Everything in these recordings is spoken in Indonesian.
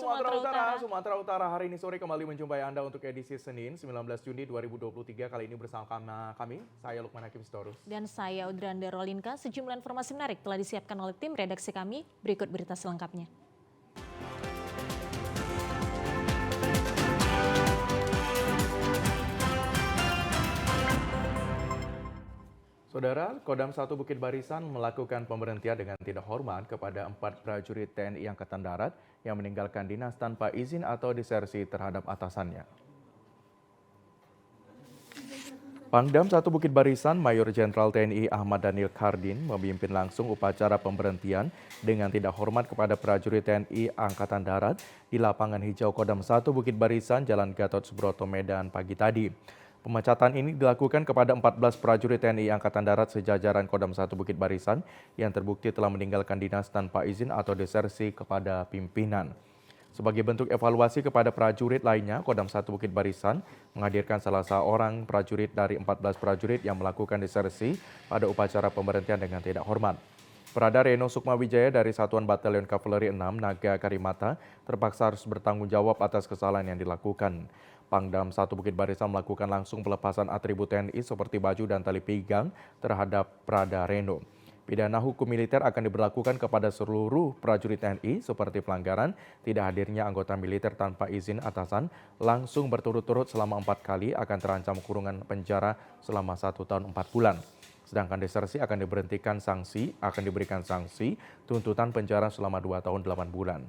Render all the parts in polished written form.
Sumatera Utara hari ini sore kembali menjumpai Anda untuk edisi Senin 19 Juni 2023. Kali ini bersama kami, saya Lukman Hakim Sitorus. Dan saya Udranda Rolinka. Sejumlah informasi menarik telah disiapkan oleh tim redaksi kami. Berikut berita selengkapnya. Saudara, Kodam 1 Bukit Barisan melakukan pemberhentian dengan tidak hormat kepada 4 prajurit TNI Angkatan Darat yang meninggalkan dinas tanpa izin atau disersi terhadap atasannya. Pangdam 1 Bukit Barisan Mayor Jenderal TNI Ahmad Daniel Kardin memimpin langsung upacara pemberhentian dengan tidak hormat kepada prajurit TNI Angkatan Darat di lapangan hijau Kodam 1 Bukit Barisan, Jalan Gatot Subroto, Medan pagi tadi. Pemecatan ini dilakukan kepada 14 prajurit TNI Angkatan Darat sejajaran Kodam 1 Bukit Barisan yang terbukti telah meninggalkan dinas tanpa izin atau desersi kepada pimpinan. Sebagai bentuk evaluasi kepada prajurit lainnya, Kodam 1 Bukit Barisan menghadirkan salah seorang prajurit dari 14 prajurit yang melakukan desersi pada upacara pemberhentian dengan tidak hormat. Prada Reno Sukmawijaya dari Satuan Batalion Kavaleri 6 Naga Karimata terpaksa harus bertanggung jawab atas kesalahan yang dilakukan. Pangdam 1 Bukit Barisan melakukan langsung pelepasan atribut TNI seperti baju dan tali pinggang terhadap Prada Reno. Pidana hukum militer akan diberlakukan kepada seluruh prajurit TNI seperti pelanggaran tidak hadirnya anggota militer tanpa izin atasan langsung berturut-turut selama 4 kali akan terancam kurungan penjara selama 1 tahun 4 bulan. Sedangkan desersi akan diberikan sanksi tuntutan penjara selama 2 tahun 8 bulan.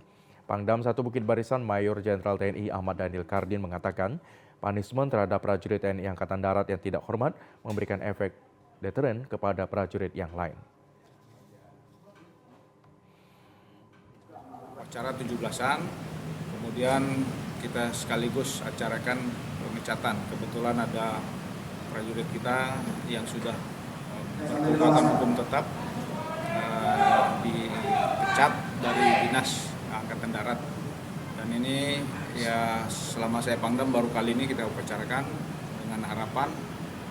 Pangdam 1 Bukit Barisan Mayor Jenderal TNI Ahmad Daniel Kardin mengatakan, punishment terhadap prajurit TNI Angkatan Darat yang tidak hormat memberikan efek deteren kepada prajurit yang lain. Acara 17-an, kemudian kita sekaligus acarakan pemecatan. Kebetulan ada prajurit kita yang sudah berkekuatan hukum tetap dipecat dari dinas Angkatan Darat, dan ini ya selama saya Pangdam baru kali ini kita upacarakan dengan harapan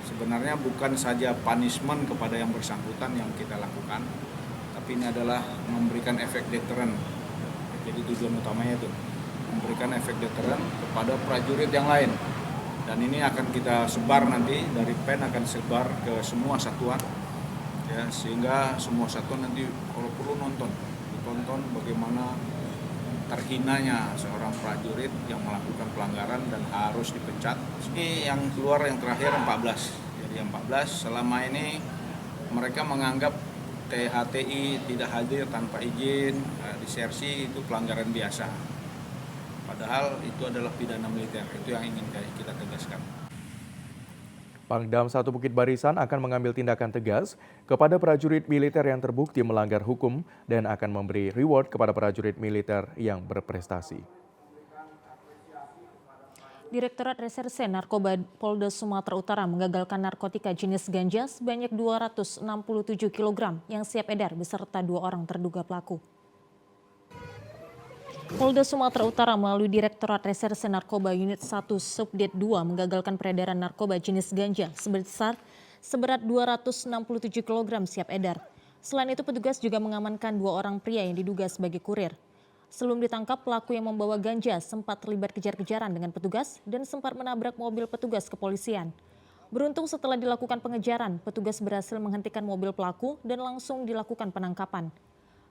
sebenarnya bukan saja punishment kepada yang bersangkutan yang kita lakukan, tapi ini adalah memberikan efek deteren. Jadi tujuan utamanya itu memberikan efek deteren kepada prajurit yang lain, dan ini akan kita sebar nanti dari PEN akan sebar ke semua satuan ya, sehingga semua satuan nanti kalau perlu ditonton bagaimana terhinanya seorang prajurit yang melakukan pelanggaran dan harus dipecat. Ini yang keluar yang terakhir 14. Jadi 14 selama ini mereka menganggap THTI tidak hadir tanpa izin, disersi itu pelanggaran biasa. Padahal itu adalah pidana militer. Itu yang ingin kita tegaskan. Pangdam 1 Bukit Barisan akan mengambil tindakan tegas kepada prajurit militer yang terbukti melanggar hukum dan akan memberi reward kepada prajurit militer yang berprestasi. Direktorat Reserse Narkoba Polda Sumatera Utara menggagalkan narkotika jenis ganja sebanyak 267 kg yang siap edar beserta 2 orang terduga pelaku. Polda Sumatera Utara melalui Direktorat Reserse Narkoba Unit 1 Subdit 2 menggagalkan peredaran narkoba jenis ganja seberat 267 kg siap edar. Selain itu petugas juga mengamankan 2 orang pria yang diduga sebagai kurir. Sebelum ditangkap, pelaku yang membawa ganja sempat terlibat kejar-kejaran dengan petugas dan sempat menabrak mobil petugas kepolisian. Beruntung setelah dilakukan pengejaran, petugas berhasil menghentikan mobil pelaku dan langsung dilakukan penangkapan.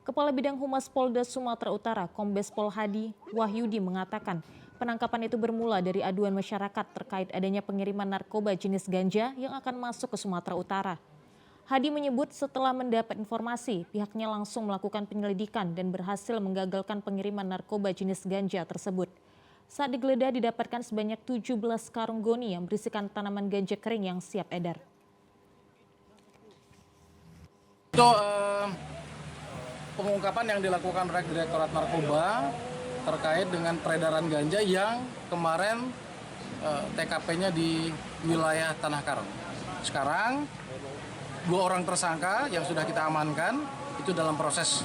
Kepala Bidang Humas Polda Sumatera Utara, Kombes Pol Hadi Wahyudi mengatakan penangkapan itu bermula dari aduan masyarakat terkait adanya pengiriman narkoba jenis ganja yang akan masuk ke Sumatera Utara. Hadi menyebut setelah mendapat informasi, pihaknya langsung melakukan penyelidikan dan berhasil menggagalkan pengiriman narkoba jenis ganja tersebut. Saat digeledah didapatkan sebanyak 17 karung goni yang berisikan tanaman ganja kering yang siap edar. Pengungkapan yang dilakukan oleh Direktorat Narkoba terkait dengan peredaran ganja yang kemarin TKP-nya di wilayah Tanah Karang. Sekarang 2 orang tersangka yang sudah kita amankan itu dalam proses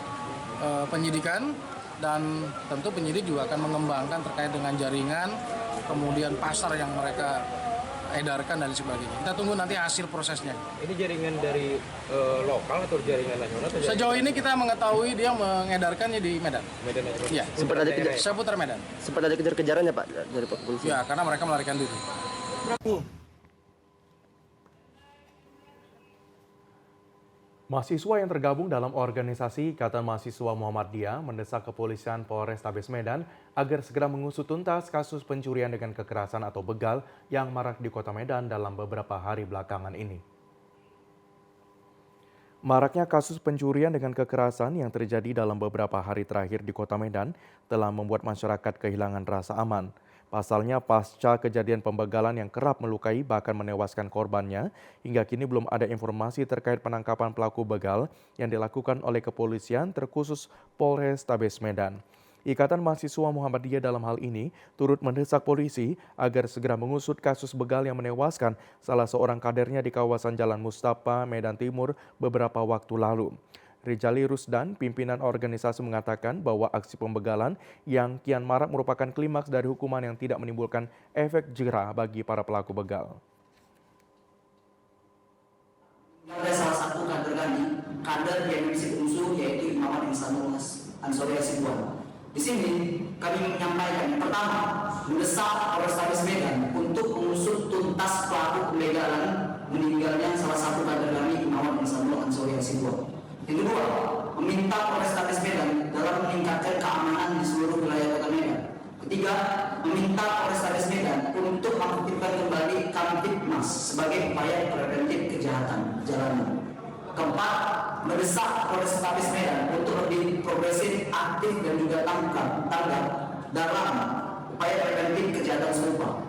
penyidikan, dan tentu penyidik juga akan mengembangkan terkait dengan jaringan, kemudian pasar yang mereka edarkan dan sebagainya. Kita tunggu nanti hasil prosesnya. Ini jaringan dari lokal atau jaringan nasional? Atau Sejauh ini kita mengetahui dia mengedarkannya di Medan. Medan aja? Iya, Sempat ada seputar Medan. kejar-kejarannya Pak dari polisi. Ya, karena mereka melarikan diri. Mahasiswa yang tergabung dalam organisasi Ikatan Mahasiswa Muhammadiyah mendesak kepolisian Polrestabes Medan agar segera mengusut tuntas kasus pencurian dengan kekerasan atau begal yang marak di Kota Medan dalam beberapa hari belakangan ini. Maraknya kasus pencurian dengan kekerasan yang terjadi dalam beberapa hari terakhir di Kota Medan telah membuat masyarakat kehilangan rasa aman. Pasalnya, pasca kejadian pembegalan yang kerap melukai bahkan menewaskan korbannya, hingga kini belum ada informasi terkait penangkapan pelaku begal yang dilakukan oleh kepolisian terkhusus Polrestabes Medan. Ikatan Mahasiswa Muhammadiyah dalam hal ini turut mendesak polisi agar segera mengusut kasus begal yang menewaskan salah seorang kadernya di kawasan Jalan Mustafa, Medan Timur beberapa waktu lalu. Rijali Rusdan, pimpinan organisasi, mengatakan bahwa aksi pembegalan yang kian marak merupakan klimaks dari hukuman yang tidak menimbulkan efek jera bagi para pelaku begal. Ada salah satu kader yang disebut musuh, yaitu Muhammad Insanul Ansori Hasibuan. Di sini kami menyampaikan, pertama, mendesak Polrestabes Medan untuk mengusut tuntas pelaku pembegalan meninggalnya salah satu kader kami, Muhammad Insanul Ansori Hasibuan. Yang kedua, meminta Polrestabes Medan dalam meningkatkan keamanan di seluruh wilayah Kota Medan. Ketiga, meminta Polrestabes Medan untuk mengaktifkan kembali Kamtibmas sebagai upaya preventif kejahatan jalanan. Keempat, mendesak Polrestabes Medan untuk lebih progresif, aktif dan juga tanggap dalam upaya preventif kejahatan serupa.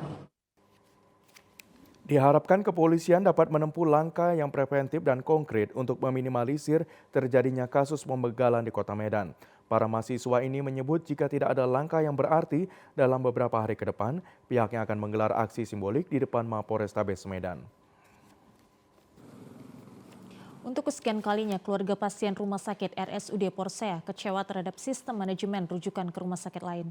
Diharapkan kepolisian dapat menempuh langkah yang preventif dan konkret untuk meminimalisir terjadinya kasus pembegalan di Kota Medan. Para mahasiswa ini menyebut jika tidak ada langkah yang berarti dalam beberapa hari ke depan, pihaknya akan menggelar aksi simbolik di depan Mapolrestabes Medan. Untuk kesekian kalinya, keluarga pasien rumah sakit RSUD Porsea kecewa terhadap sistem manajemen rujukan ke rumah sakit lain.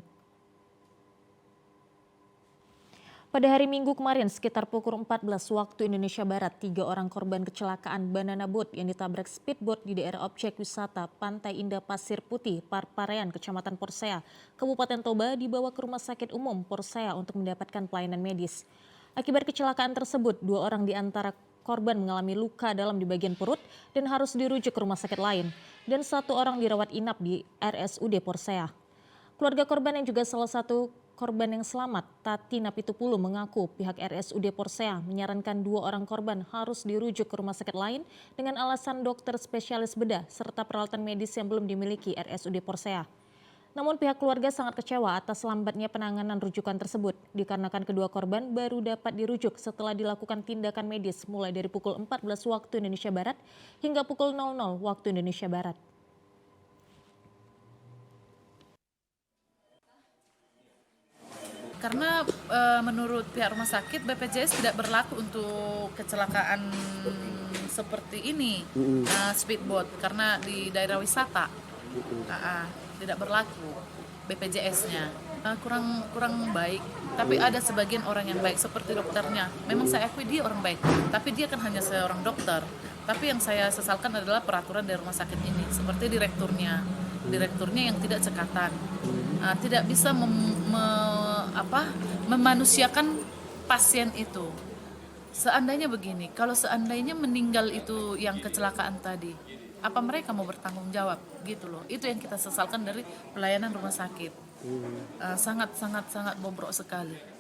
Pada hari Minggu kemarin, sekitar pukul 14 waktu Indonesia Barat, 3 orang korban kecelakaan banana boat yang ditabrak speedboat di daerah objek wisata Pantai Indah Pasir Putih, Parparean, Kecamatan Porsea, Kabupaten Toba dibawa ke Rumah Sakit Umum Porsea untuk mendapatkan pelayanan medis. Akibat kecelakaan tersebut, 2 orang di antara korban mengalami luka dalam di bagian perut dan harus dirujuk ke rumah sakit lain, dan 1 orang dirawat inap di RSUD Porsea. Keluarga korban yang juga salah satu korban yang selamat, Tati Napitupulu, mengaku pihak RSUD Porsea menyarankan 2 orang korban harus dirujuk ke rumah sakit lain dengan alasan dokter spesialis bedah serta peralatan medis yang belum dimiliki RSUD Porsea. Namun pihak keluarga sangat kecewa atas lambatnya penanganan rujukan tersebut dikarenakan kedua korban baru dapat dirujuk setelah dilakukan tindakan medis mulai dari pukul 14 waktu Indonesia Barat hingga pukul 00 waktu Indonesia Barat. Karena menurut pihak rumah sakit BPJS tidak berlaku untuk kecelakaan seperti ini, speedboat, karena di daerah wisata tidak berlaku BPJS-nya. Kurang baik, tapi ada sebagian orang yang baik seperti dokternya. Memang saya akui dia orang baik, tapi dia kan hanya seorang dokter. Tapi yang saya sesalkan adalah peraturan dari rumah sakit ini, seperti direkturnya yang tidak cekatan, tidak bisa memanusiakan pasien itu. Seandainya begini, kalau seandainya meninggal itu yang kecelakaan tadi, apa mereka mau bertanggung jawab gitu loh? Itu yang kita sesalkan dari pelayanan rumah sakit. Sangat bobrok sekali.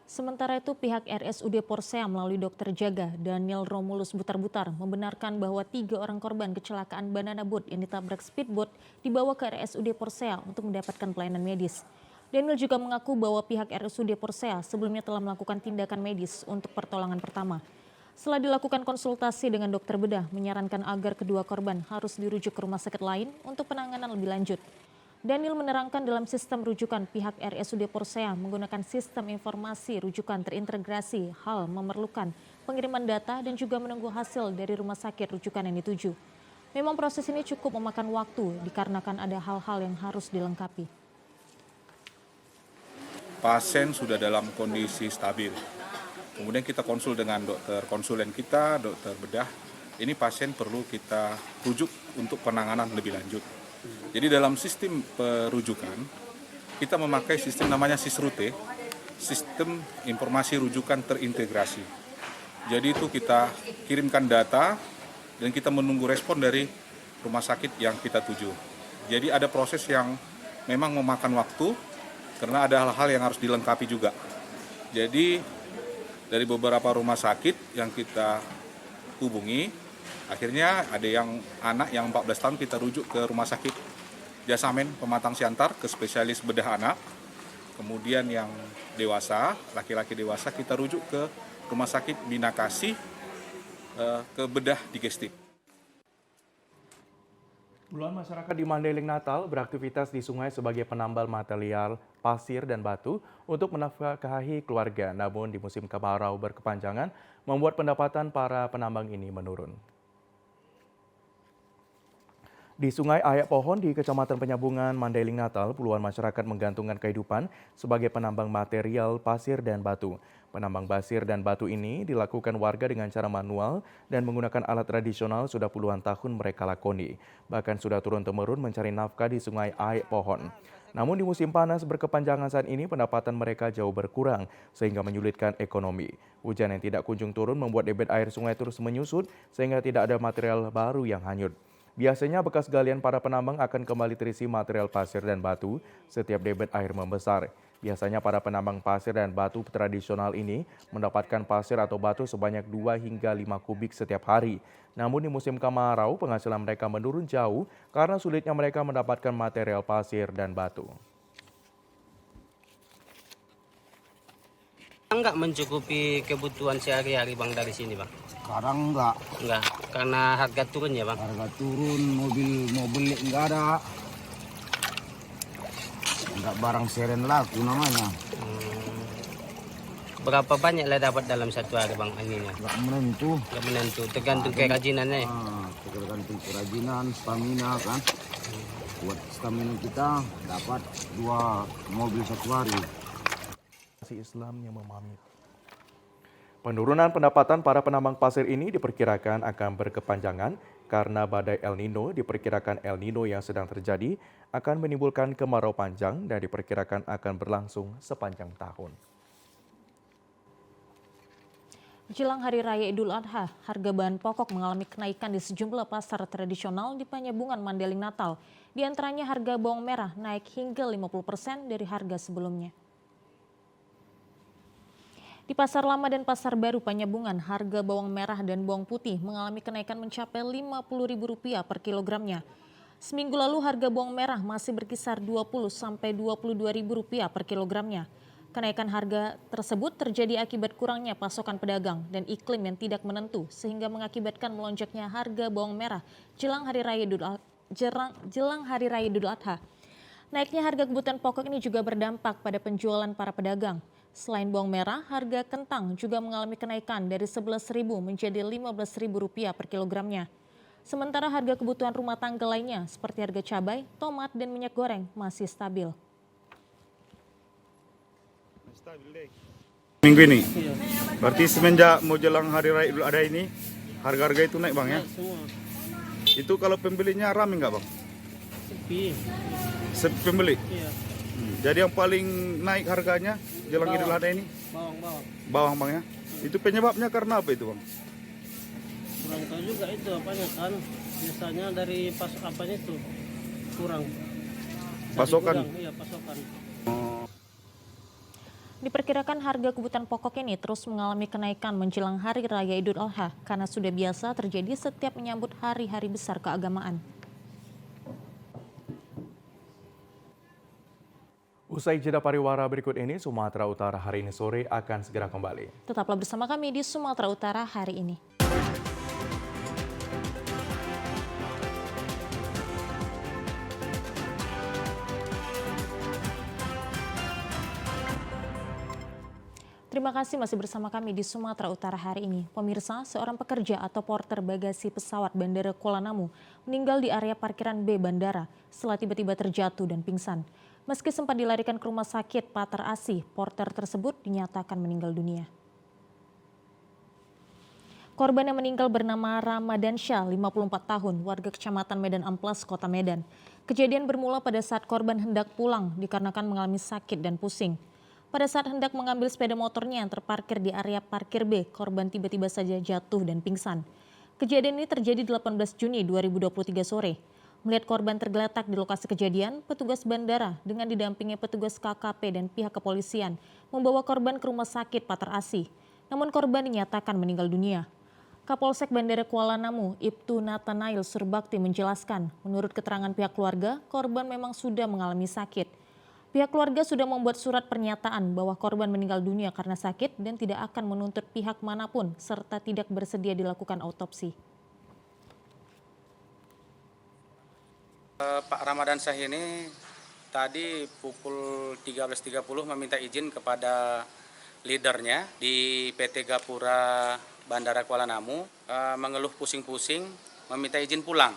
Sementara itu pihak RSUD Porsea melalui dokter jaga Daniel Romulus Butar-Butar membenarkan bahwa 3 orang korban kecelakaan banana boat yang ditabrak speedboat dibawa ke RSUD Porsea untuk mendapatkan pelayanan medis. Daniel juga mengaku bahwa pihak RSUD Porsea sebelumnya telah melakukan tindakan medis untuk pertolongan pertama. Setelah dilakukan konsultasi dengan dokter bedah, menyarankan agar kedua korban harus dirujuk ke rumah sakit lain untuk penanganan lebih lanjut. Daniel menerangkan dalam sistem rujukan pihak RSUD Porsea menggunakan sistem informasi rujukan terintegrasi, hal memerlukan pengiriman data dan juga menunggu hasil dari rumah sakit rujukan yang dituju. Memang proses ini cukup memakan waktu dikarenakan ada hal-hal yang harus dilengkapi. Pasien sudah dalam kondisi stabil, Kemudian kita konsul dengan dokter konsulen kita, dokter bedah. Ini pasien perlu kita rujuk untuk penanganan lebih lanjut. Jadi dalam sistem perujukan, kita memakai sistem namanya SISRUTE, Sistem Informasi Rujukan Terintegrasi. Jadi itu kita kirimkan data dan kita menunggu respon dari rumah sakit yang kita tuju. Jadi ada proses yang memang memakan waktu karena ada hal-hal yang harus dilengkapi juga. Jadi dari beberapa rumah sakit yang kita hubungi, akhirnya ada yang anak yang 14 tahun kita rujuk ke rumah sakit Jasamen Pematang Siantar ke spesialis bedah anak. Kemudian yang dewasa, laki-laki dewasa kita rujuk ke rumah sakit Bina Kasih ke bedah digestif. Puluhan masyarakat di Mandailing Natal beraktivitas di sungai sebagai penambal material pasir dan batu untuk menafkahi keluarga. Namun di musim kemarau berkepanjangan membuat pendapatan para penambang ini menurun. Di Sungai Ayak Pohon di Kecamatan Penyambungan, Mandailing Natal, puluhan masyarakat menggantungkan kehidupan sebagai penambang material pasir dan batu. Penambang pasir dan batu ini dilakukan warga dengan cara manual dan menggunakan alat tradisional sudah puluhan tahun mereka lakoni. Bahkan sudah turun-temurun mencari nafkah di Sungai Ayak Pohon. Namun di musim panas berkepanjangan saat ini pendapatan mereka jauh berkurang sehingga menyulitkan ekonomi. Hujan yang tidak kunjung turun membuat debit air sungai terus menyusut sehingga tidak ada material baru yang hanyut. Biasanya bekas galian para penambang akan kembali terisi material pasir dan batu setiap debit air membesar. Biasanya para penambang pasir dan batu tradisional ini mendapatkan pasir atau batu sebanyak 2 hingga 5 kubik setiap hari. Namun di musim kemarau penghasilan mereka menurun jauh karena sulitnya mereka mendapatkan material pasir dan batu. Enggak mencukupi kebutuhan sehari-hari Bang dari sini Bang? Sekarang enggak, Karena harga turun ya Bang? harga turun, mobil enggak ada. Enggak barang seren laku namanya. Berapa banyak lah dapat dalam satu hari Bang ininya? Enggak menentu. Nggak menentu, tergantung kerajinannya. Tergantung kerajinan, stamina kan. Buat stamina kita dapat 2 mobil satu hari. Islam yang memahami. Penurunan pendapatan para penambang pasir ini diperkirakan akan berkepanjangan karena badai El Nino diperkirakan El Nino yang sedang terjadi akan menimbulkan kemarau panjang dan diperkirakan akan berlangsung sepanjang tahun. Jelang Hari Raya Idul Adha, harga bahan pokok mengalami kenaikan di sejumlah pasar tradisional di Penyambungan Mandailing Natal. Di antaranya harga bawang merah naik hingga 50% dari harga sebelumnya. Di Pasar Lama dan Pasar Baru Penyambungan, harga bawang merah dan bawang putih mengalami kenaikan mencapai Rp50.000 per kilogramnya. Seminggu lalu harga bawang merah masih berkisar Rp20 sampai Rp22.000 per kilogramnya. Kenaikan harga tersebut terjadi akibat kurangnya pasokan pedagang dan iklim yang tidak menentu sehingga mengakibatkan melonjaknya harga bawang merah jelang Hari Raya Idul Adha. Naiknya harga kebutuhan pokok ini juga berdampak pada penjualan para pedagang. Selain bawang merah, harga kentang juga mengalami kenaikan dari Rp11.000 menjadi Rp15.000 per kilogramnya. Sementara harga kebutuhan rumah tangga lainnya seperti harga cabai, tomat, dan minyak goreng masih stabil. Minggu ini, berarti semenjak mau jelang Hari Raya Idul Adha ini, harga-harga itu naik Bang ya? Itu kalau pembelinya rame nggak Bang? Sepi pembeli? Iya. Jadi yang paling naik harganya jelang Idul Adha ini? Bawang Bang ya? Itu penyebabnya karena apa itu Bang? Kurang tahu juga itu apanya kan. Biasanya dari apanya itu kurang. Pasokan? Iya pasokan. Diperkirakan harga kebutuhan pokok ini terus mengalami kenaikan menjelang Hari Raya Idul Adha karena sudah biasa terjadi setiap menyambut hari-hari besar keagamaan. Usai jeda pariwara berikut ini, Sumatera Utara hari ini sore akan segera kembali. Tetaplah bersama kami di Sumatera Utara hari ini. Terima kasih masih bersama kami di Sumatera Utara hari ini. Pemirsa, seorang pekerja atau porter bagasi pesawat Bandara Kuala Namu meninggal di area parkiran B Bandara setelah tiba-tiba terjatuh dan pingsan. Meski sempat dilarikan ke rumah sakit Patar Asih, porter tersebut dinyatakan meninggal dunia. Korban yang meninggal bernama Ramadan Syah, 54 tahun, warga Kecamatan Medan Amplas, Kota Medan. Kejadian bermula pada saat korban hendak pulang dikarenakan mengalami sakit dan pusing. Pada saat hendak mengambil sepeda motornya yang terparkir di area parkir B, korban tiba-tiba saja jatuh dan pingsan. Kejadian ini terjadi 18 Juni 2023 sore. Melihat korban tergeletak di lokasi kejadian, petugas bandara dengan didampingi petugas KKP dan pihak kepolisian membawa korban ke rumah sakit Pater Asih. Namun korban dinyatakan meninggal dunia. Kapolsek Bandara Kuala Namu, Ibtu Nathanael Surbakti menjelaskan, menurut keterangan pihak keluarga, korban memang sudah mengalami sakit. Pihak keluarga sudah membuat surat pernyataan bahwa korban meninggal dunia karena sakit dan tidak akan menuntut pihak manapun serta tidak bersedia dilakukan autopsi. Pak Ramadan Syah ini tadi pukul 13.30 meminta izin kepada leadernya di PT Gapura Bandara Kuala Namu, mengeluh pusing-pusing, meminta izin pulang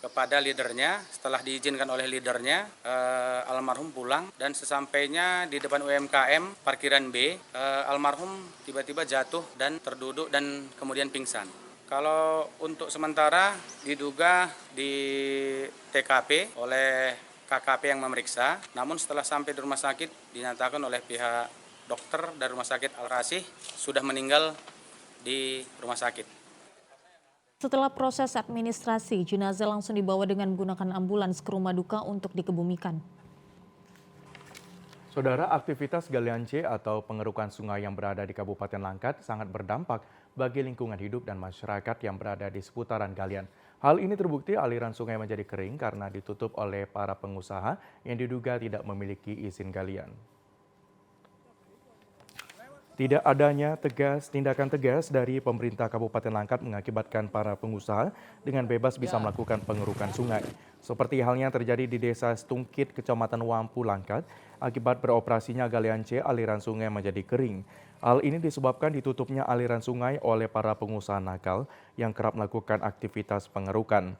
kepada leadernya. Setelah diizinkan oleh leadernya, almarhum pulang dan sesampainya di depan UMKM parkiran B, almarhum tiba-tiba jatuh dan terduduk dan kemudian pingsan. Kalau untuk sementara diduga di TKP oleh KKP yang memeriksa, namun setelah sampai di rumah sakit dinyatakan oleh pihak dokter dari Rumah Sakit Al-Rasih sudah meninggal di rumah sakit. Setelah proses administrasi, jenazah langsung dibawa dengan menggunakan ambulans ke rumah duka untuk dikebumikan. Saudara, aktivitas galian C atau pengerukan sungai yang berada di Kabupaten Langkat sangat berdampak bagi lingkungan hidup dan masyarakat yang berada di seputaran galian. Hal ini terbukti aliran sungai menjadi kering karena ditutup oleh para pengusaha yang diduga tidak memiliki izin galian. Tidak adanya tindakan tegas dari pemerintah Kabupaten Langkat mengakibatkan para pengusaha dengan bebas bisa melakukan pengerukan sungai. Seperti halnya terjadi di Desa Stungkit, Kecamatan Wampu, Langkat, akibat beroperasinya galian C, aliran sungai menjadi kering. Hal ini disebabkan ditutupnya aliran sungai oleh para pengusaha nakal yang kerap melakukan aktivitas pengerukan.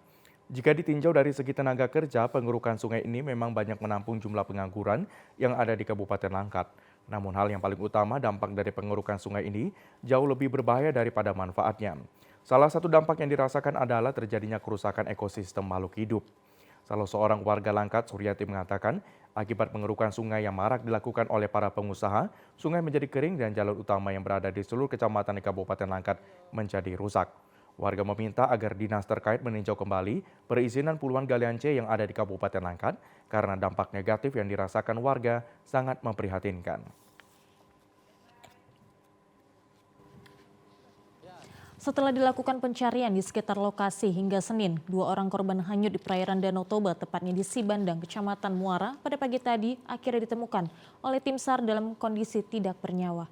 Jika ditinjau dari segi tenaga kerja, pengerukan sungai ini memang banyak menampung jumlah pengangguran yang ada di Kabupaten Langkat. Namun hal yang paling utama, dampak dari pengerukan sungai ini jauh lebih berbahaya daripada manfaatnya. Salah satu dampak yang dirasakan adalah terjadinya kerusakan ekosistem makhluk hidup. Salah seorang warga Langkat, Suryati, mengatakan akibat pengerukan sungai yang marak dilakukan oleh para pengusaha, sungai menjadi kering dan jalur utama yang berada di seluruh kecamatan di Kabupaten Langkat menjadi rusak. Warga meminta agar dinas terkait meninjau kembali perizinan puluhan galian C yang ada di Kabupaten Langkat karena dampak negatif yang dirasakan warga sangat memprihatinkan. Setelah dilakukan pencarian di sekitar lokasi hingga Senin, 2 orang korban hanyut di perairan Danau Toba, tepatnya di Sibandang, Kecamatan Muara, pada pagi tadi akhirnya ditemukan oleh tim SAR dalam kondisi tidak bernyawa.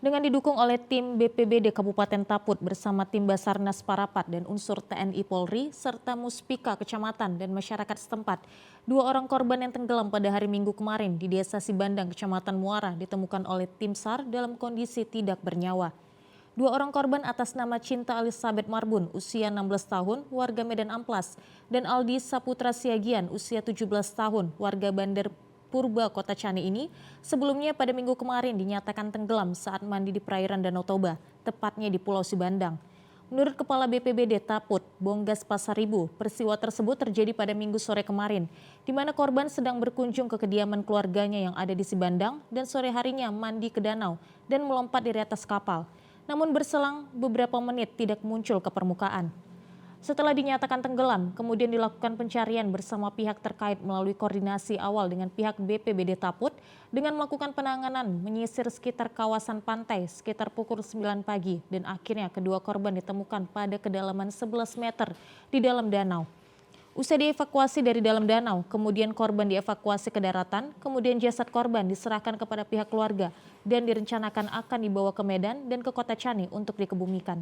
Dengan didukung oleh tim BPBD Kabupaten Taput bersama tim Basarnas Parapat dan unsur TNI Polri serta Muspika Kecamatan dan masyarakat setempat, 2 orang korban yang tenggelam pada hari Minggu kemarin di Desa Sibandang, Kecamatan Muara ditemukan oleh tim SAR dalam kondisi tidak bernyawa. 2 orang korban atas nama Cinta Elizabeth Marbun, usia 16 tahun, warga Medan Amplas, dan Aldi Saputra Siagian, usia 17 tahun, warga Bandar Purba, Kota Cani ini sebelumnya pada Minggu kemarin dinyatakan tenggelam saat mandi di perairan Danau Toba, tepatnya di Pulau Sibandang. Menurut Kepala BPBD Taput, Bonggas Pasaribu, peristiwa tersebut terjadi pada Minggu sore kemarin, di mana korban sedang berkunjung ke kediaman keluarganya yang ada di Sibandang dan sore harinya mandi ke danau dan melompat dari atas kapal. Namun berselang beberapa menit tidak muncul ke permukaan. Setelah dinyatakan tenggelam, kemudian dilakukan pencarian bersama pihak terkait melalui koordinasi awal dengan pihak BPBD Taput dengan melakukan penanganan menyisir sekitar kawasan pantai sekitar pukul 9 pagi dan akhirnya kedua korban ditemukan pada kedalaman 11 meter di dalam danau. Usai dievakuasi dari dalam danau, kemudian korban dievakuasi ke daratan, kemudian jasad korban diserahkan kepada pihak keluarga dan direncanakan akan dibawa ke Medan dan ke Kota Cani untuk dikebumikan.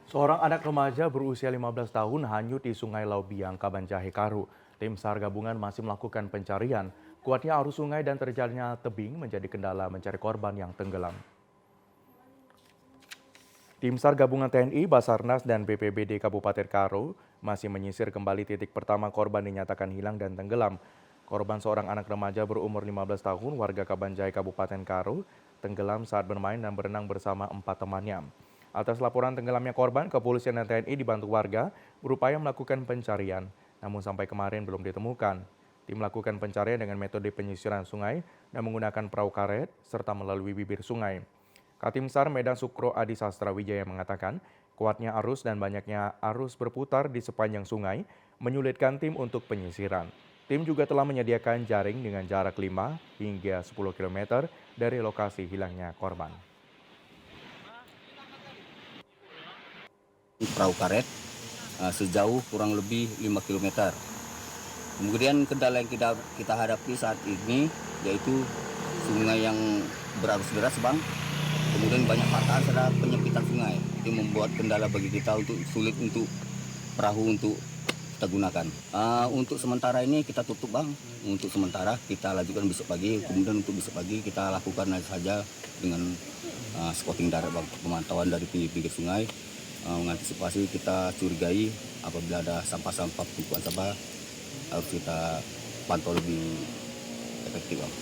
Seorang anak remaja berusia 15 tahun hanyut di Sungai Laubiang, Kabanjahe, Karu. Tim SAR gabungan masih melakukan pencarian. Kuatnya arus sungai dan terjalnya tebing menjadi kendala mencari korban yang tenggelam. Tim SAR gabungan TNI, Basarnas, dan BPBD Kabupaten Karu masih menyisir kembali titik pertama korban dinyatakan hilang dan tenggelam. Korban seorang anak remaja berumur 15 tahun, warga Kabanjahe, Kabupaten Karu, tenggelam saat bermain dan berenang bersama 4 temannya. Atas laporan tenggelamnya korban, kepolisian dan TNI dibantu warga berupaya melakukan pencarian, namun sampai kemarin belum ditemukan. Tim melakukan pencarian dengan metode penyisiran sungai dan menggunakan perahu karet serta melalui bibir sungai. Katim SAR Medan Sukro Adi Sastra Wijaya mengatakan, kuatnya arus dan banyaknya arus berputar di sepanjang sungai menyulitkan tim untuk penyisiran. Tim juga telah menyediakan jaring dengan jarak 5 hingga 10 km dari lokasi hilangnya korban. Perahu karet sejauh kurang lebih 5 km. Kemudian kendala yang kita hadapi saat ini yaitu sungai yang berarus deras, Bang. Kemudian banyak patahan serta penyempitan sungai. Itu membuat kendala bagi kita untuk sulit untuk perahu untuk kita gunakan. Untuk sementara ini kita tutup, Bang. Untuk sementara kita lanjutkan besok pagi. Kemudian untuk besok pagi kita lakukan saja dengan spotting darat, Bang. Pemantauan dari pinggir sungai. Mengantisipasi kita curigai apabila ada sampah-sampah tumpukan sampah harus kita pantau lebih efektif, Bang.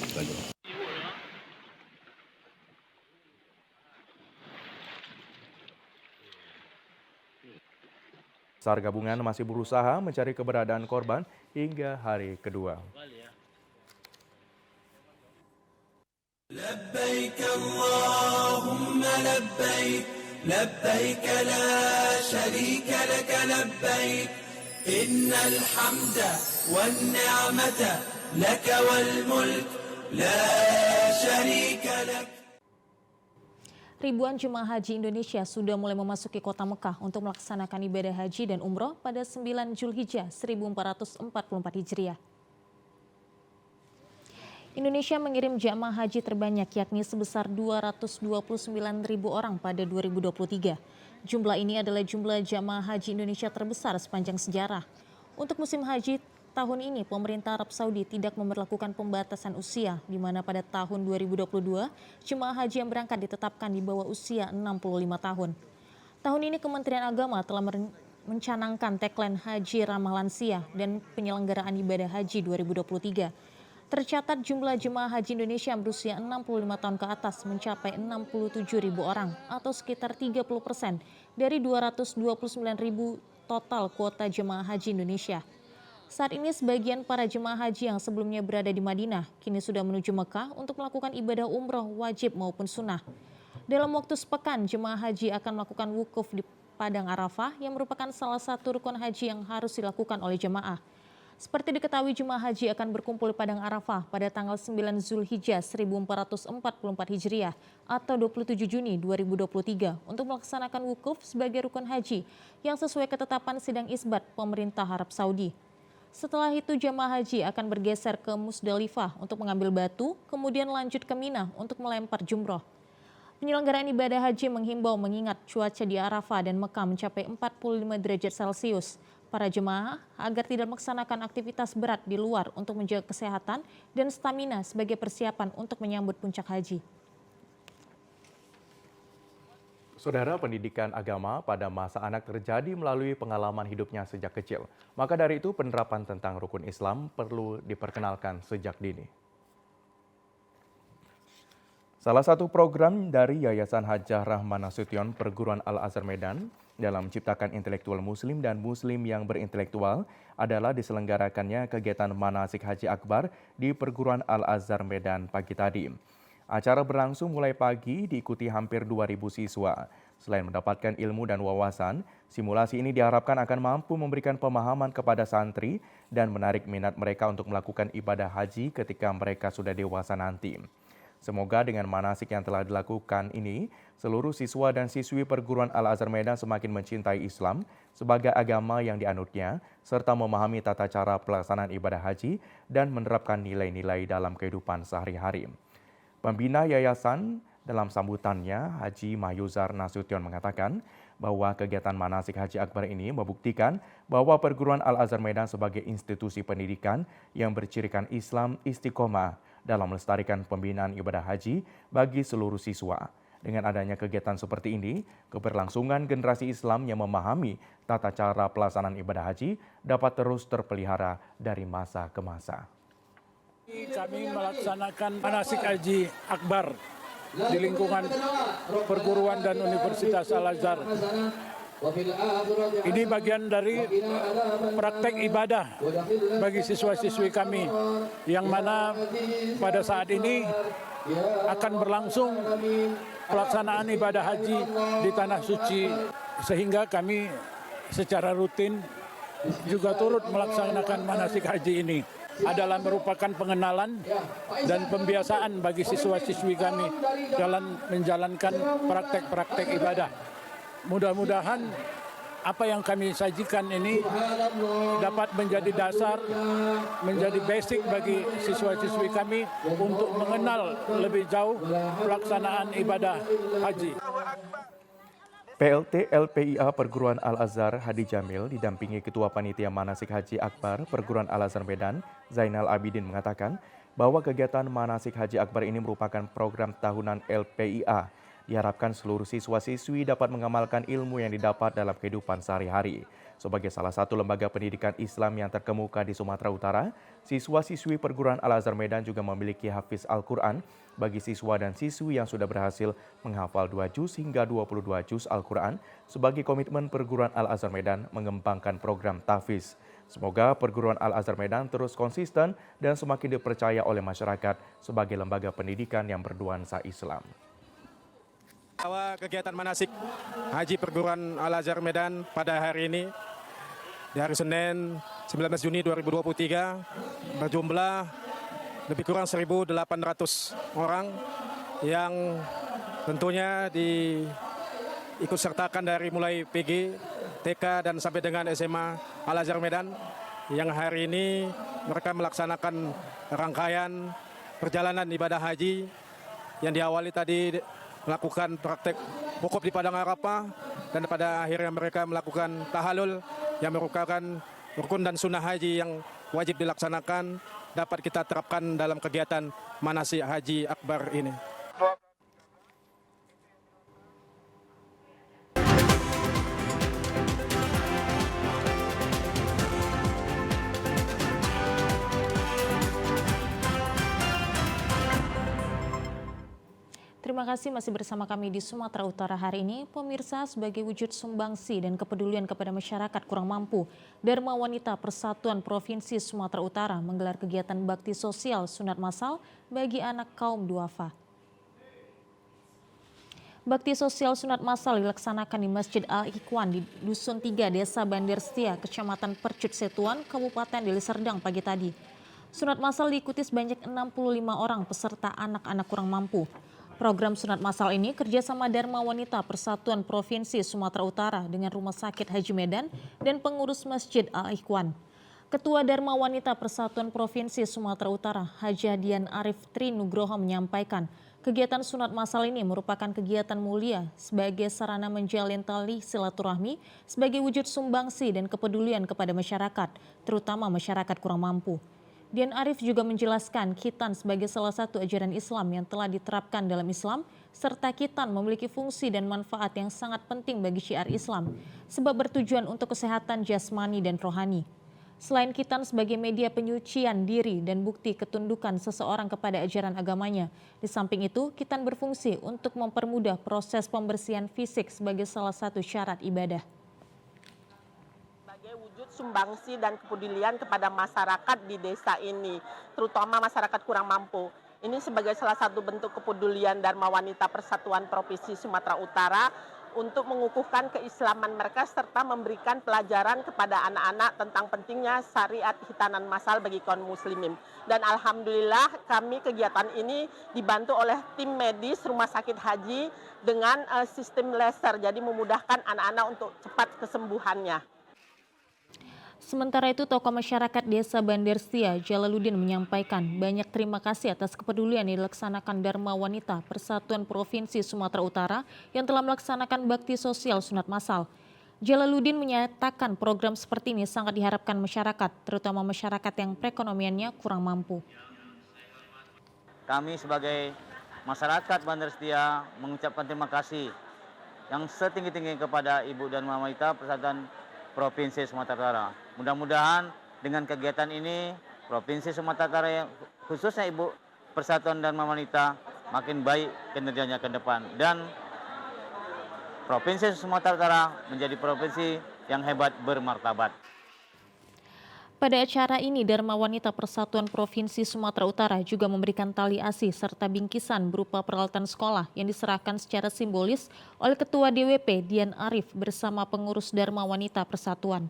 SAR gabungan masih berusaha mencari keberadaan korban hingga hari kedua. Labbaik Allahumma labbaik, labbaik la syarika lak labbaik, innal hamda wan ni'mata lak wal mulk la syarika lak. Ribuan jemaah haji Indonesia sudah mulai memasuki kota Mekah untuk melaksanakan ibadah haji dan umroh pada 9 Zulhijjah 1444 Hijriah. Indonesia mengirim jamaah haji terbanyak yakni sebesar 229.000 orang pada 2023. Jumlah ini adalah jumlah jamaah haji Indonesia terbesar sepanjang sejarah. Untuk musim haji tahun ini, pemerintah Arab Saudi tidak memberlakukan pembatasan usia, di mana pada tahun 2022, jemaah haji yang berangkat ditetapkan di bawah usia 65 tahun. Tahun ini Kementerian Agama telah mencanangkan tagline Haji Ramah Lansia dan penyelenggaraan ibadah haji 2023. Tercatat jumlah jemaah haji Indonesia yang berusia 65 tahun ke atas mencapai 67.000 orang atau sekitar 30% dari 229.000 total kuota jemaah haji Indonesia. Saat ini sebagian para jemaah haji yang sebelumnya berada di Madinah kini sudah menuju Mekah untuk melakukan ibadah umroh wajib maupun sunnah. Dalam waktu sepekan, jemaah haji akan melakukan wukuf di Padang Arafah yang merupakan salah satu rukun haji yang harus dilakukan oleh jemaah. Seperti diketahui, jemaah haji akan berkumpul di Padang Arafah pada tanggal 9 Zulhijjah 1444 Hijriah atau 27 Juni 2023 untuk melaksanakan wukuf sebagai rukun haji yang sesuai ketetapan sidang isbat pemerintah Arab Saudi. Setelah itu jamaah haji akan bergeser ke Musdalifah untuk mengambil batu, kemudian lanjut ke Mina untuk melempar jumroh. Penyelenggaraan ibadah haji menghimbau mengingat cuaca di Arafah dan Mekah mencapai 45 derajat Celcius. Para jemaah agar tidak melaksanakan aktivitas berat di luar untuk menjaga kesehatan dan stamina sebagai persiapan untuk menyambut puncak haji. Saudara, pendidikan agama pada masa anak terjadi melalui pengalaman hidupnya sejak kecil. Maka dari itu penerapan tentang rukun Islam perlu diperkenalkan sejak dini. Salah satu program dari Yayasan Hajah Rahman Nasution Perguruan Al-Azhar Medan dalam menciptakan intelektual muslim dan muslim yang berintelektual adalah diselenggarakannya kegiatan manasik haji akbar di Perguruan Al-Azhar Medan pagi tadi. Acara berlangsung mulai pagi diikuti hampir 2.000 siswa. Selain mendapatkan ilmu dan wawasan, simulasi ini diharapkan akan mampu memberikan pemahaman kepada santri dan menarik minat mereka untuk melakukan ibadah haji ketika mereka sudah dewasa nanti. Semoga dengan manasik yang telah dilakukan ini, seluruh siswa dan siswi Perguruan Al-Azhar Medan semakin mencintai Islam sebagai agama yang dianutnya, serta memahami tata cara pelaksanaan ibadah haji dan menerapkan nilai-nilai dalam kehidupan sehari-hari. Pembina yayasan dalam sambutannya, Haji Mahyuzar Nasution mengatakan bahwa kegiatan manasik haji akbar ini membuktikan bahwa Perguruan Al-Azhar Medan sebagai institusi pendidikan yang bercirikan Islam istiqomah dalam melestarikan pembinaan ibadah haji bagi seluruh siswa. Dengan adanya kegiatan seperti ini, keberlangsungan generasi Islam yang memahami tata cara pelaksanaan ibadah haji dapat terus terpelihara dari masa ke masa. Kami melaksanakan manasik haji akbar di lingkungan perguruan dan Universitas Al-Azhar. Ini bagian dari praktek ibadah bagi siswa-siswi kami, yang mana pada saat ini akan berlangsung pelaksanaan ibadah haji di Tanah Suci, sehingga kami secara rutin juga turut melaksanakan manasik haji ini. Adalah merupakan pengenalan dan pembiasaan bagi siswa-siswi kami dalam menjalankan praktek-praktek ibadah. Mudah-mudahan apa yang kami sajikan ini dapat menjadi dasar, menjadi basic bagi siswa-siswi kami untuk mengenal lebih jauh pelaksanaan ibadah haji. PLT LPIA Perguruan Al-Azhar Hadi Jamil didampingi Ketua Panitia Manasik Haji Akbar Perguruan Al-Azhar Medan, Zainal Abidin mengatakan bahwa kegiatan Manasik Haji Akbar ini merupakan program tahunan LPIA. Diharapkan seluruh siswa-siswi dapat mengamalkan ilmu yang didapat dalam kehidupan sehari-hari. Sebagai salah satu lembaga pendidikan Islam yang terkemuka di Sumatera Utara, siswa-siswi Perguruan Al-Azhar Medan juga memiliki hafiz Al-Quran bagi siswa dan siswi yang sudah berhasil menghafal 2 juz hingga 22 juz Al-Quran sebagai komitmen Perguruan Al-Azhar Medan mengembangkan program tahfiz. Semoga Perguruan Al-Azhar Medan terus konsisten dan semakin dipercaya oleh masyarakat sebagai lembaga pendidikan yang bernuansa Islam. Bahwa kegiatan manasik Haji Perguruan Al-Azhar Medan pada hari ini, di hari Senin 19 Juni 2023, berjumlah lebih kurang 1.800 orang yang tentunya diikut sertakan dari mulai PG, TK, dan sampai dengan SMA Al-Azhar Medan, yang hari ini mereka melaksanakan rangkaian perjalanan ibadah haji yang diawali tadi melakukan praktek wukuf di Padang Arafah, dan pada akhirnya mereka melakukan tahalul yang merupakan rukun dan sunnah haji yang wajib dilaksanakan, dapat kita terapkan dalam kegiatan manasik haji akbar ini. Terima kasih masih bersama kami di Sumatera Utara hari ini. Pemirsa, sebagai wujud sumbangsi dan kepedulian kepada masyarakat kurang mampu, Dharma Wanita Persatuan Provinsi Sumatera Utara menggelar kegiatan bakti sosial sunat massal bagi anak kaum duafa. Bakti sosial sunat massal dilaksanakan di Masjid Al-Ikhwan di Dusun 3, Desa Bandar Setia, Kecamatan Percut Setuan, Kabupaten Deli Serdang pagi tadi. Sunat massal diikuti sebanyak 65 orang peserta anak-anak kurang mampu. Program sunat massal ini kerjasama Dharma Wanita Persatuan Provinsi Sumatera Utara dengan Rumah Sakit Haji Medan dan pengurus Masjid Al-Ikhwan. Ketua Dharma Wanita Persatuan Provinsi Sumatera Utara, Haji Dian Arif Tri Nugroho menyampaikan, kegiatan sunat massal ini merupakan kegiatan mulia sebagai sarana menjalin tali silaturahmi sebagai wujud sumbangsi dan kepedulian kepada masyarakat, terutama masyarakat kurang mampu. Dian Arif juga menjelaskan khitan sebagai salah satu ajaran Islam yang telah diterapkan dalam Islam, serta khitan memiliki fungsi dan manfaat yang sangat penting bagi syiar Islam, sebab bertujuan untuk kesehatan jasmani dan rohani. Selain khitan sebagai media penyucian diri dan bukti ketundukan seseorang kepada ajaran agamanya, di samping itu khitan berfungsi untuk mempermudah proses pembersihan fisik sebagai salah satu syarat ibadah. Sumbangsi dan kepedulian kepada masyarakat di desa ini, terutama masyarakat kurang mampu. Ini sebagai salah satu bentuk kepedulian Dharma Wanita Persatuan Provinsi Sumatera Utara untuk mengukuhkan keislaman mereka serta memberikan pelajaran kepada anak-anak tentang pentingnya syariat khitanan massal bagi kaum muslimin. Dan alhamdulillah kami kegiatan ini dibantu oleh tim medis Rumah Sakit Haji dengan sistem laser, jadi memudahkan anak-anak untuk cepat kesembuhannya. Sementara itu, tokoh masyarakat Desa Bandar Setia, Jalaluddin menyampaikan banyak terima kasih atas kepedulian yang dilaksanakan Dharma Wanita Persatuan Provinsi Sumatera Utara yang telah melaksanakan bakti sosial sunat massal. Jalaluddin menyatakan program seperti ini sangat diharapkan masyarakat, terutama masyarakat yang perekonomiannya kurang mampu. Kami sebagai masyarakat Bandar Setia mengucapkan terima kasih yang setinggi-tinggi kepada Ibu Dharma Wanita Persatuan Provinsi Sumatera Utara. Mudah-mudahan dengan kegiatan ini Provinsi Sumatera Utara, khususnya Ibu Persatuan Dharma Wanita, makin baik kinerjanya ke depan. Dan Provinsi Sumatera Utara menjadi provinsi yang hebat bermartabat. Pada acara ini, Dharma Wanita Persatuan Provinsi Sumatera Utara juga memberikan tali asih serta bingkisan berupa peralatan sekolah yang diserahkan secara simbolis oleh Ketua DWP Dian Arif bersama pengurus Dharma Wanita Persatuan.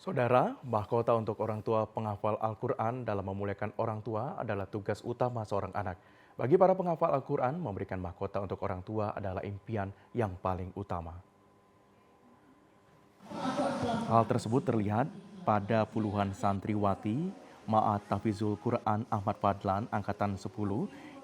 Saudara, mahkota untuk orang tua penghafal Al-Quran dalam memuliakan orang tua adalah tugas utama seorang anak. Bagi para penghafal Al-Quran, memberikan mahkota untuk orang tua adalah impian yang paling utama. Hal tersebut terlihat pada puluhan santriwati Ma'had Tahfizul Quran Ahmad Fadlan Angkatan 10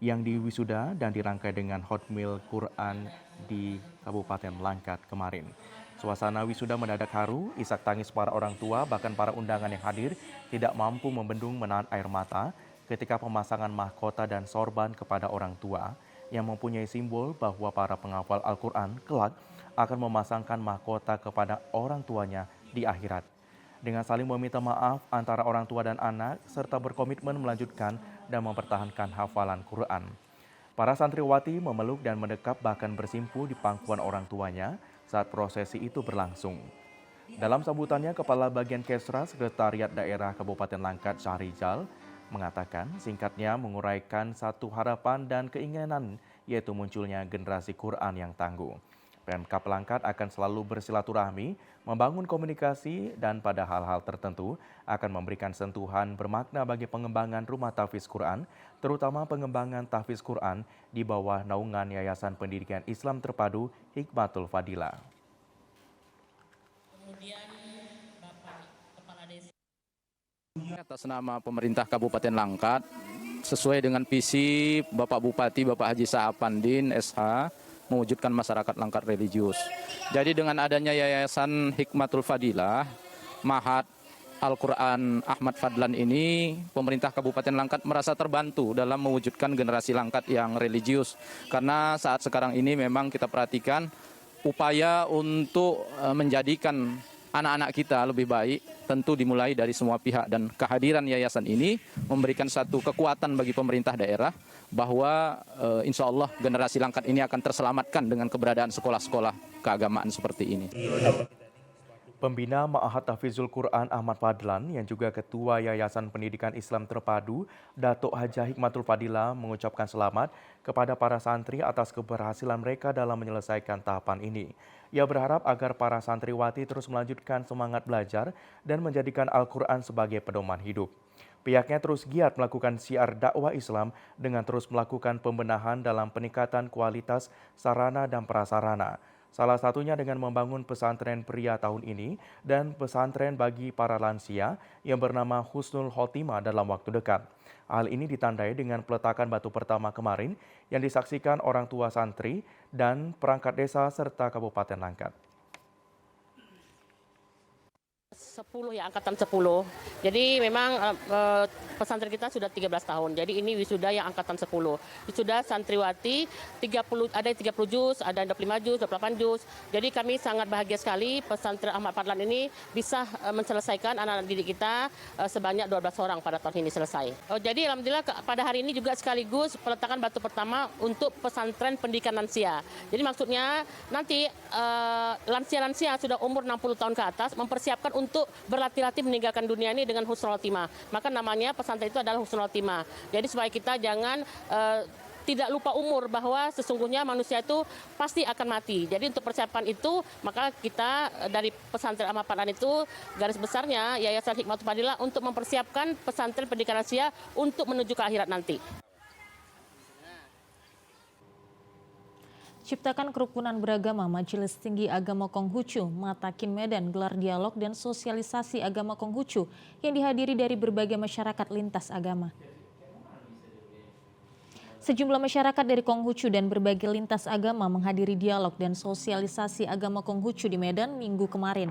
yang diwisuda dan dirangkai dengan Hotmail Quran di Kabupaten Langkat kemarin. Suasana wisuda mendadak haru, isak tangis para orang tua bahkan para undangan yang hadir tidak mampu membendung menahan air mata ketika pemasangan mahkota dan sorban kepada orang tua yang mempunyai simbol bahwa para penghafal Al-Quran kelak akan memasangkan mahkota kepada orang tuanya di akhirat. Dengan saling meminta maaf antara orang tua dan anak, serta berkomitmen melanjutkan dan mempertahankan hafalan Quran. Para santriwati memeluk dan mendekap bahkan bersimpu di pangkuan orang tuanya saat prosesi itu berlangsung. Dalam sambutannya, Kepala Bagian Kesra Sekretariat Daerah Kabupaten Langkat Syahrizal mengatakan singkatnya menguraikan satu harapan dan keinginan yaitu munculnya generasi Quran yang tangguh. Pemkab Langkat akan selalu bersilaturahmi, membangun komunikasi dan pada hal-hal tertentu akan memberikan sentuhan bermakna bagi pengembangan rumah tahfiz Quran, terutama pengembangan tahfiz Quran di bawah naungan Yayasan Pendidikan Islam Terpadu Hikmatul Fadilah. Kemudian Bapak Kepala Desa. Atas nama pemerintah Kabupaten Langkat, sesuai dengan visi Bapak Bupati Bapak Haji Sa'apandin SH, mewujudkan masyarakat Langkat religius. Jadi dengan adanya Yayasan Hikmatul Fadilah, Ma'had Al-Quran Ahmad Fadlan ini, pemerintah Kabupaten Langkat merasa terbantu dalam mewujudkan generasi Langkat yang religius. Karena saat sekarang ini memang kita perhatikan upaya untuk menjadikan anak-anak kita lebih baik tentu dimulai dari semua pihak, dan kehadiran yayasan ini memberikan satu kekuatan bagi pemerintah daerah bahwa insya Allah generasi Langkat ini akan terselamatkan dengan keberadaan sekolah-sekolah keagamaan seperti ini. Pembina Ma'had Tahfizul Quran Ahmad Fadlan yang juga Ketua Yayasan Pendidikan Islam Terpadu Datuk Haja Hikmatul Fadilah mengucapkan selamat kepada para santri atas keberhasilan mereka dalam menyelesaikan tahapan ini. Ia berharap agar para santriwati terus melanjutkan semangat belajar dan menjadikan Al-Quran sebagai pedoman hidup. Pihaknya terus giat melakukan syiar dakwah Islam dengan terus melakukan pembenahan dalam peningkatan kualitas sarana dan prasarana. Salah satunya dengan membangun pesantren pria tahun ini dan pesantren bagi para lansia yang bernama Husnul Khotimah dalam waktu dekat. Hal ini ditandai dengan peletakan batu pertama kemarin yang disaksikan orang tua santri dan perangkat desa serta Kabupaten Langkat. 10 ya, angkatan 10. Jadi memang pesantren kita sudah 13 tahun. Jadi ini wisuda yang angkatan 10. Wisuda santriwati 30, ada yang 30 juz, ada yang 25 juz, 28 juz. Jadi kami sangat bahagia sekali pesantren Ahmad Fadlan ini bisa menyelesaikan anak-anak didik kita sebanyak 12 orang pada tahun ini selesai. Jadi alhamdulillah pada hari ini juga sekaligus peletakan batu pertama untuk pesantren pendidikan lansia. Jadi maksudnya nanti lansia-lansia sudah umur 60 tahun ke atas mempersiapkan untuk berlatih-latih meninggalkan dunia ini dengan husnul khotimah. Maka namanya pesantren itu adalah husnul khotimah. Jadi supaya kita jangan tidak lupa umur bahwa sesungguhnya manusia itu pasti akan mati. Jadi untuk persiapan itu maka kita dari pesantren Ahmad Fadlan itu garis besarnya Yayasan Hikmatul Fadilah untuk mempersiapkan pesantren pendidikan lansia untuk menuju ke akhirat nanti. Ciptakan kerukunan beragama Majelis Tinggi Agama Konghucu Matakin Medan gelar dialog dan sosialisasi agama Konghucu yang dihadiri dari berbagai masyarakat lintas agama. Sejumlah masyarakat dari Konghucu dan berbagai lintas agama menghadiri dialog dan sosialisasi agama Konghucu di Medan Minggu kemarin.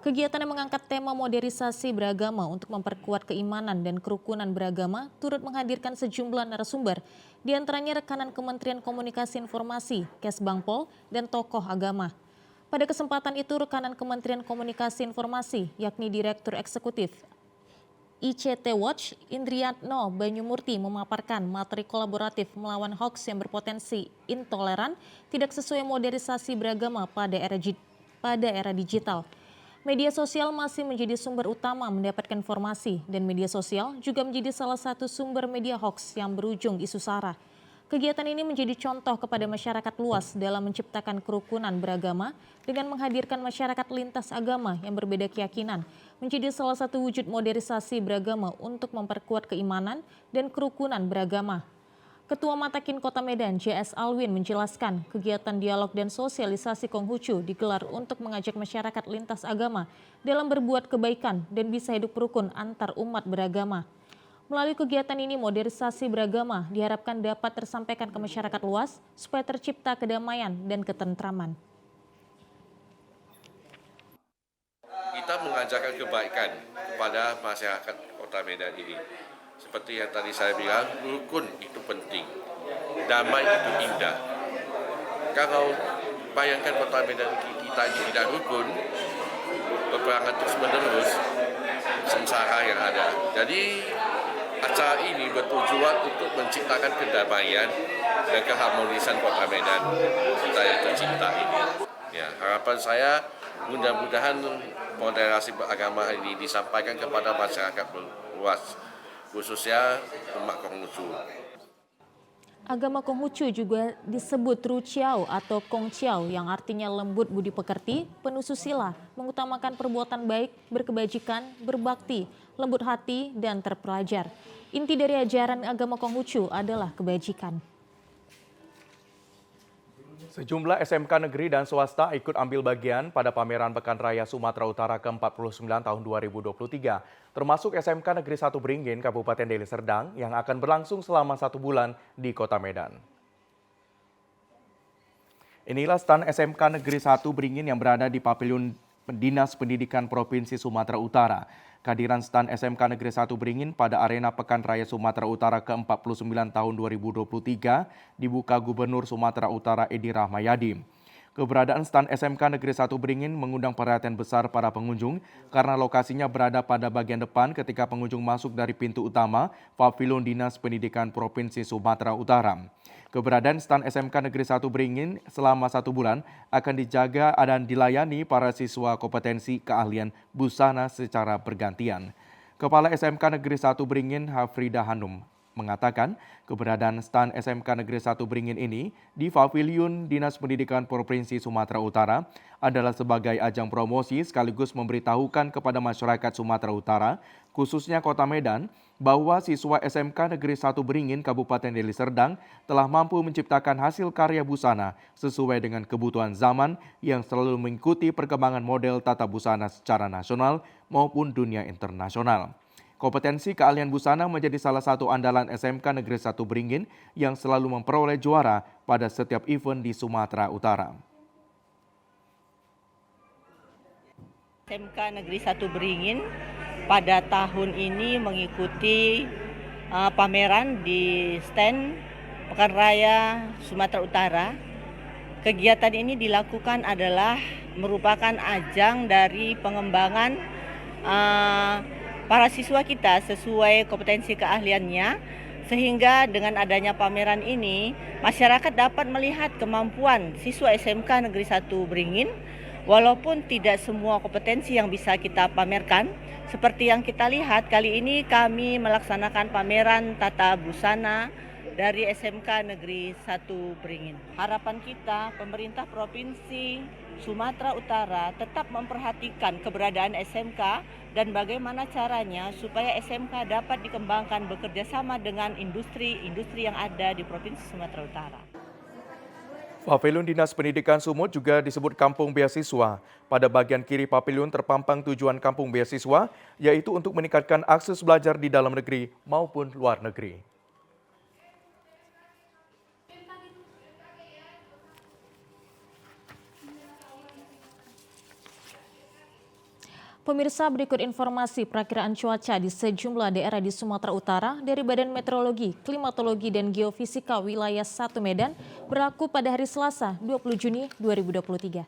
Kegiatan yang mengangkat tema modernisasi beragama untuk memperkuat keimanan dan kerukunan beragama turut menghadirkan sejumlah narasumber, di antaranya rekanan Kementerian Komunikasi Informasi, Kesbangpol, dan tokoh agama. Pada kesempatan itu, rekanan Kementerian Komunikasi Informasi, yakni Direktur Eksekutif ICT Watch, Indriatno Banyumurti memaparkan materi kolaboratif melawan hoaks yang berpotensi intoleran tidak sesuai modernisasi beragama pada era digital. Media sosial masih menjadi sumber utama mendapatkan informasi dan media sosial juga menjadi salah satu sumber media hoaks yang berujung isu sara. Kegiatan ini menjadi contoh kepada masyarakat luas dalam menciptakan kerukunan beragama dengan menghadirkan masyarakat lintas agama yang berbeda keyakinan menjadi salah satu wujud modernisasi beragama untuk memperkuat keimanan dan kerukunan beragama. Ketua Matakin Kota Medan, JS Alwin menjelaskan kegiatan dialog dan sosialisasi Konghucu digelar untuk mengajak masyarakat lintas agama dalam berbuat kebaikan dan bisa hidup rukun antar umat beragama. Melalui kegiatan ini, modernisasi beragama diharapkan dapat tersampaikan ke masyarakat luas supaya tercipta kedamaian dan ketentraman. Kita mengajarkan kebaikan kepada masyarakat Kota Medan ini. Seperti yang tadi saya bilang, rukun itu penting, damai itu indah. Kalau bayangkan Kota Medan kita tidak rukun, peperangan terus menerus, sengsara yang ada. Jadi acara ini bertujuan untuk menciptakan kedamaian dan keharmonisan Kota Medan kita yang tercinta ini. Ya, harapan saya mudah-mudahan moderasi beragama ini disampaikan kepada masyarakat luas, khususnya umat Konghucu. Agama Konghucu juga disebut Ruciao atau Kongciao yang artinya lembut budi pekerti, penuh susila, mengutamakan perbuatan baik, berkebajikan, berbakti, lembut hati, dan terpelajar. Inti dari ajaran agama Konghucu adalah kebajikan. Sejumlah SMK negeri dan swasta ikut ambil bagian pada pameran Pekan Raya Sumatera Utara ke-49 tahun 2023, termasuk SMK Negeri 1 Beringin, Kabupaten Deli Serdang, yang akan berlangsung selama 1 bulan di Kota Medan. Inilah stan SMK Negeri 1 Beringin yang berada di Pavilion Dinas Pendidikan Provinsi Sumatera Utara. Kehadiran stan SMK Negeri 1 Beringin pada arena Pekan Raya Sumatera Utara ke-49 tahun 2023 dibuka Gubernur Sumatera Utara Edi Rahmayadi. Keberadaan stan SMK Negeri 1 Beringin mengundang perhatian besar para pengunjung karena lokasinya berada pada bagian depan ketika pengunjung masuk dari pintu utama Pavilion Dinas Pendidikan Provinsi Sumatera Utara. Keberadaan stan SMK Negeri 1 Beringin selama 1 bulan akan dijaga dan dilayani para siswa kompetensi keahlian busana secara bergantian. Kepala SMK Negeri 1 Beringin Hafrida Hanum mengatakan keberadaan stan SMK Negeri 1 Beringin ini di Pavilion Dinas Pendidikan Provinsi Sumatera Utara adalah sebagai ajang promosi sekaligus memberitahukan kepada masyarakat Sumatera Utara, khususnya Kota Medan, bahwa siswa SMK Negeri 1 Beringin Kabupaten Deli Serdang telah mampu menciptakan hasil karya busana sesuai dengan kebutuhan zaman yang selalu mengikuti perkembangan model tata busana secara nasional maupun dunia internasional. Kompetensi keahlian busana menjadi salah satu andalan SMK Negeri 1 Beringin yang selalu memperoleh juara pada setiap event di Sumatera Utara. SMK Negeri 1 Beringin pada tahun ini mengikuti pameran di stand Pekan Raya Sumatera Utara. Kegiatan ini dilakukan adalah merupakan ajang dari pengembangan para siswa kita sesuai kompetensi keahliannya, sehingga dengan adanya pameran ini masyarakat dapat melihat kemampuan siswa SMK Negeri 1 Beringin. Walaupun tidak semua kompetensi yang bisa kita pamerkan, seperti yang kita lihat kali ini kami melaksanakan pameran tata busana dari SMK Negeri 1 Beringin. Harapan kita pemerintah Provinsi Sumatera Utara tetap memperhatikan keberadaan SMK dan bagaimana caranya supaya SMK dapat dikembangkan bekerja sama dengan industri-industri yang ada di Provinsi Sumatera Utara. Pavilion Dinas Pendidikan Sumut juga disebut Kampung Beasiswa. Pada bagian kiri pavilion terpampang tujuan Kampung Beasiswa, yaitu untuk meningkatkan akses belajar di dalam negeri maupun luar negeri. Pemirsa, berikut informasi perakiraan cuaca di sejumlah daerah di Sumatera Utara dari Badan Meteorologi, Klimatologi, dan Geofisika Wilayah 1 Medan berlaku pada hari Selasa 20 Juni 2023.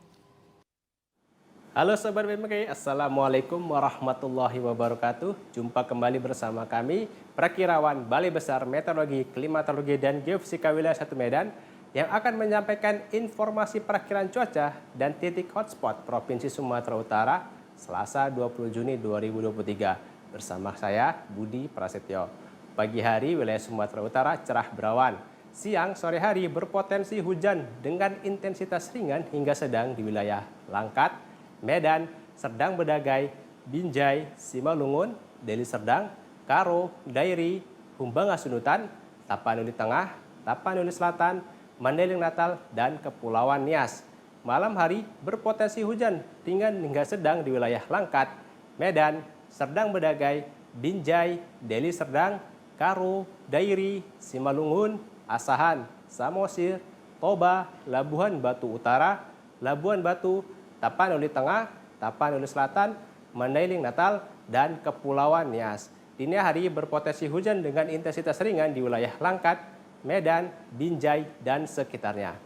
Halo Sobat BMKG, Assalamualaikum warahmatullahi wabarakatuh. Jumpa kembali bersama kami, Prakirawan Balai Besar Meteorologi, Klimatologi, dan Geofisika Wilayah 1 Medan yang akan menyampaikan informasi perakiraan cuaca dan titik hotspot Provinsi Sumatera Utara Selasa 20 Juni 2023. Bersama saya, Budi Prasetyo. Pagi hari wilayah Sumatera Utara cerah berawan. Siang sore hari berpotensi hujan dengan intensitas ringan hingga sedang di wilayah Langkat, Medan, Serdang Bedagai, Binjai, Simalungun, Deli Serdang, Karo, Dairi, Humbanga Sunutan, Tapanuli Tengah, Tapanuli Selatan, Mandailing Natal, dan Kepulauan Nias. Malam hari berpotensi hujan ringan hingga sedang di wilayah Langkat, Medan, Serdang Bedagai, Binjai, Deli Serdang, Karo, Dairi, Simalungun, Asahan, Samosir, Toba, Labuhan Batu Utara, Labuhan Batu, Tapanuli Tengah, Tapanuli Selatan, Mandailing Natal, dan Kepulauan Nias. Dini hari berpotensi hujan dengan intensitas ringan di wilayah Langkat, Medan, Binjai, dan sekitarnya.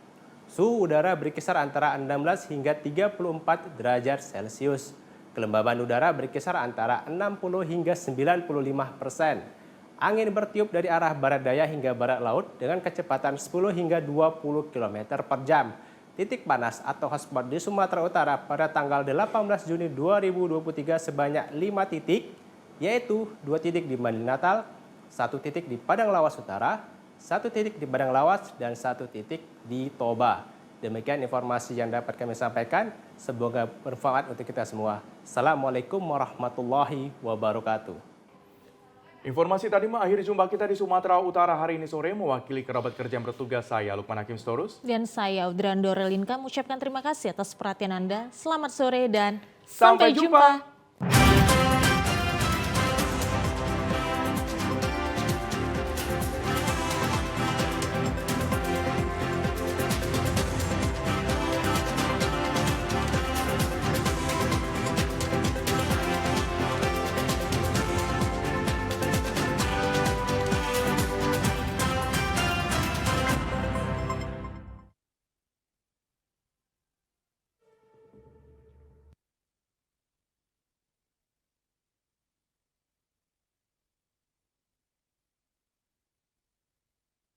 Suhu udara berkisar antara 16 hingga 34 derajat Celcius. Kelembaban udara berkisar antara 60 hingga 95%. Angin bertiup dari arah barat daya hingga barat laut dengan kecepatan 10 hingga 20 km per jam. Titik panas atau hotspot di Sumatera Utara pada tanggal 18 Juni 2023 sebanyak 5 titik, yaitu 2 titik di Mandailing Natal, 1 titik di Padang Lawas Utara, 1 titik di Padang Lawas, dan 1 titik di Toba. Demikian informasi yang dapat kami sampaikan. Semoga bermanfaat untuk kita semua. Assalamualaikum warahmatullahi wabarakatuh. Informasi tadi mengakhiri jumpa kita di Sumatera Utara hari ini sore. Mewakili kerabat kerja yang bertugas, saya Lukman Hakim Storus. Dan saya Audrey Andorelinka mengucapkan terima kasih atas perhatian Anda. Selamat sore dan sampai jumpa.